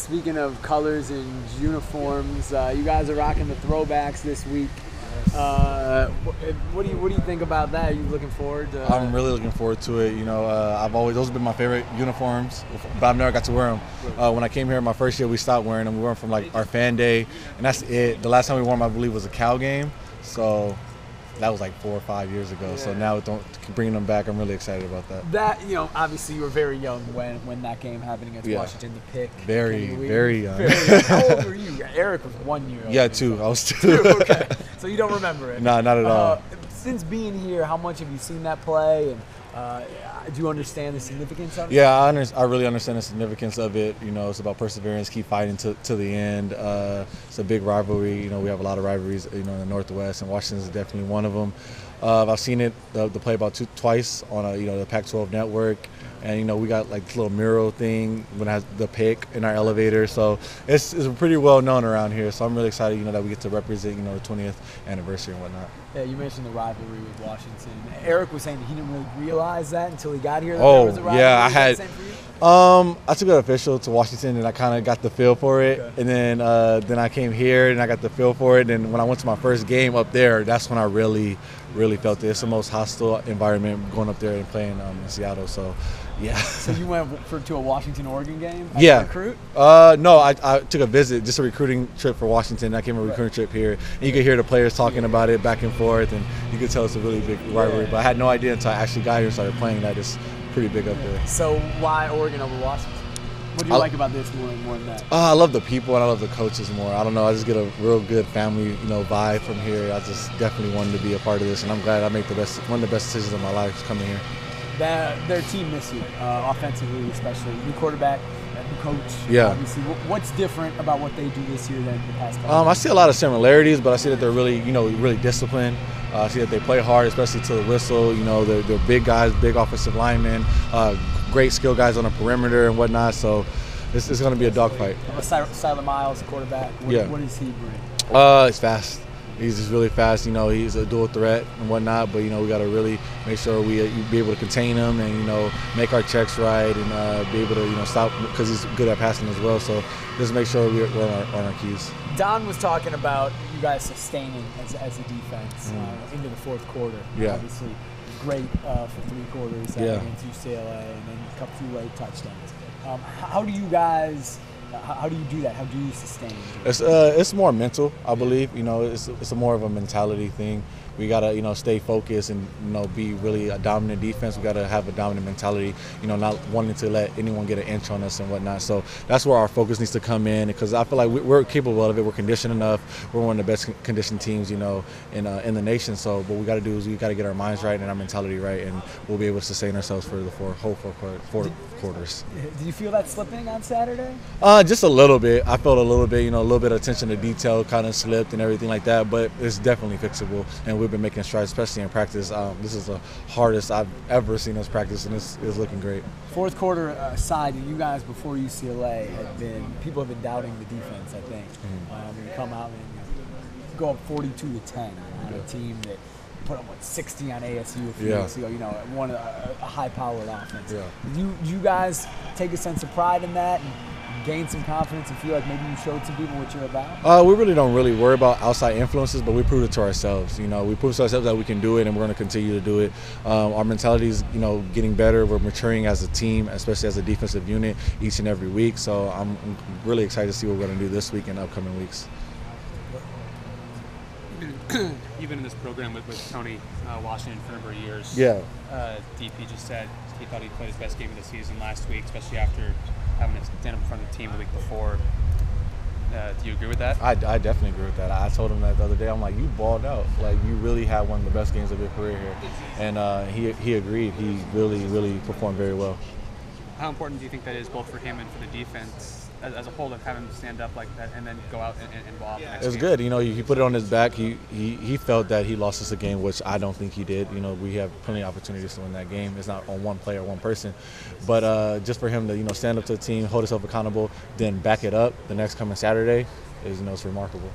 speaking of colors and uniforms, you guys are rocking the throwbacks this week. What do you think about that? Are you looking forward to? I'm really looking forward to it. You know, those have been my favorite uniforms, but I've never got to wear them. When I came here my first year, we stopped wearing them. We wore them from like our fan day, and that's it. The last time we wore them, I believe, was a Cal game. So that was like 4 or 5 years ago. Yeah. So now bringing them back, I'm really excited about that. That, you know, obviously you were very young when that game happened against Washington, the pick. Very young. Very young. How old were you? Eric was 1 year old. Yeah, 2. I was 2. 2, okay. So you don't remember it? No, not at all. Since being here, how much have you seen that play? And do you understand the significance of it? Yeah, I really understand the significance of it. You know, it's about perseverance, keep fighting to the end. It's a big rivalry. You know, we have a lot of rivalries, you know, in the Northwest, and Washington is definitely one of them. I've seen it, the play about twice on the Pac-12 network. And, you know, we got like this little mural thing when it has the pick in our elevator. So it's pretty well known around here. So I'm really excited, you know, that we get to represent, you know, the 20th anniversary and whatnot. Yeah, you mentioned the rivalry with Washington. Eric was saying that he didn't really realize that until he got here. Oh, there was a rivalry. Yeah, I took an official to Washington and I kind of got the feel for it. Okay. And then I came here and I got the feel for it. And when I went to my first game up there, that's when I really felt it. It's the most hostile environment going up there and playing in Seattle. So, yeah. So you went to a Washington-Oregon game? Yeah. Recruit? No, I took a visit, just a recruiting trip for Washington. I came on a recruiting trip here. And you could hear the players talking about it back and forth, and you could tell it's a really big rivalry. But I had no idea until I actually got here and started playing that it's pretty big up there. So why Oregon over Washington? What do you like about this more than that? I love the people and I love the coaches more. I don't know. I just get a real good family, you know, vibe from here. I just definitely wanted to be a part of this, and I'm glad I make one of the best decisions of my life coming here. Their team this year, offensively especially, new quarterback, new coach. Yeah. Obviously, what's different about what they do this year than the past couple I see a lot of similarities, but I see that they're really disciplined. I see that they play hard, especially to the whistle. You know, they're big guys, big offensive linemen, great skill guys on the perimeter and whatnot. So it's going to be a dogfight. Silent Miles, quarterback. What does he bring? He's fast. He's just really fast. You know, he's a dual threat and whatnot. But you know, we got to really make sure we be able to contain him and make our checks right and be able to stop, because he's good at passing as well. So just make sure we're on our keys. Don was talking about you guys sustaining as a defense into the fourth quarter. Yeah. Obviously, great for 3 quarters against UCLA, and then a couple few late touchdowns. How do you guys? How do you do that? How do you sustain? It's more mental, I believe. You know, it's a more of a mentality thing. We gotta stay focused and be really a dominant defense. We gotta have a dominant mentality. Not wanting to let anyone get an inch on us and whatnot. So that's where our focus needs to come in, because I feel like we're capable of it. We're conditioned enough. We're one of the best conditioned teams in the nation. So what we gotta do is we gotta get our minds right and our mentality right, and we'll be able to sustain ourselves for the whole four quarters. Do you feel that slipping on Saturday? Just a little bit. I felt a little bit. A little bit of attention to detail kind of slipped and everything like that. But it's definitely fixable, and we've been making strides, especially in practice. This is the hardest I've ever seen us practice, and it's looking great. Fourth quarter aside, you guys before UCLA people have been doubting the defense. I think when you come out and go up 42-10 on a team that put up 60 on ASU a few weeks ago. One a high-powered offense. Yeah. Do you guys take a sense of pride in that and gain some confidence and feel like maybe you showed some people what you're about? We really don't worry about outside influences, but we prove it to ourselves. We prove to ourselves that we can do it, and we're going to continue to do it. Our mentality is, getting better. We're maturing as a team, especially as a defensive unit, each and every week. So I'm really excited to see what we're going to do this week and upcoming weeks. You've been in this program with Tony Washington for a number of years. Yeah. DP just said he thought he played his best game of the season last week, especially after having to stand up in front of the team the week before. Do you agree with that? I definitely agree with that. I told him that the other day. I'm like, you balled out. Like, you really had one of the best games of your career here. And he agreed. He really performed very well. How important do you think that is, both for him and for the defense as a whole, to have him stand up like that and then go out and ball? It's good. He put it on his back. He felt that he lost us a game, which I don't think he did. We have plenty of opportunities to win that game. It's not on one player, one person. But just for him to stand up to the team, hold himself accountable, then back it up the next coming Saturday is it's remarkable.